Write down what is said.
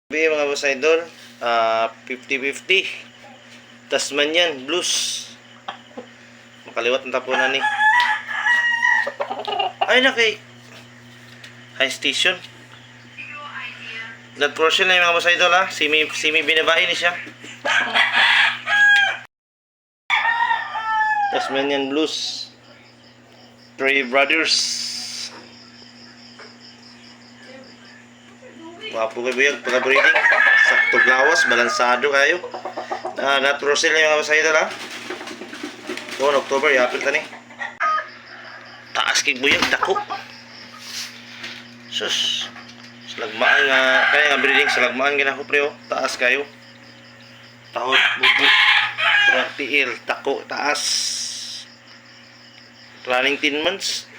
Mga boss idol, 50-50 Tasmanian Blues. Makaliwat ang tapunan ni. Ay na kay high station. Blood portion na yung mga boss idol ha. Simi binabae ni siya. Tasmanian Blues. Three Brothers. Wapo kayo buyag, pagka-breeding. Sakto glawas, balansado kayo. Natural sale yung mga boss idol ha. So, October, yapit ka ni. Taas kay buyag, dako. Sus. Salagmaan nga, kaya nga breeding, salagmaan nga na ko pre oh. Taas kayo. Tahod, bubo. RTL, dako, taas. Running 10 months.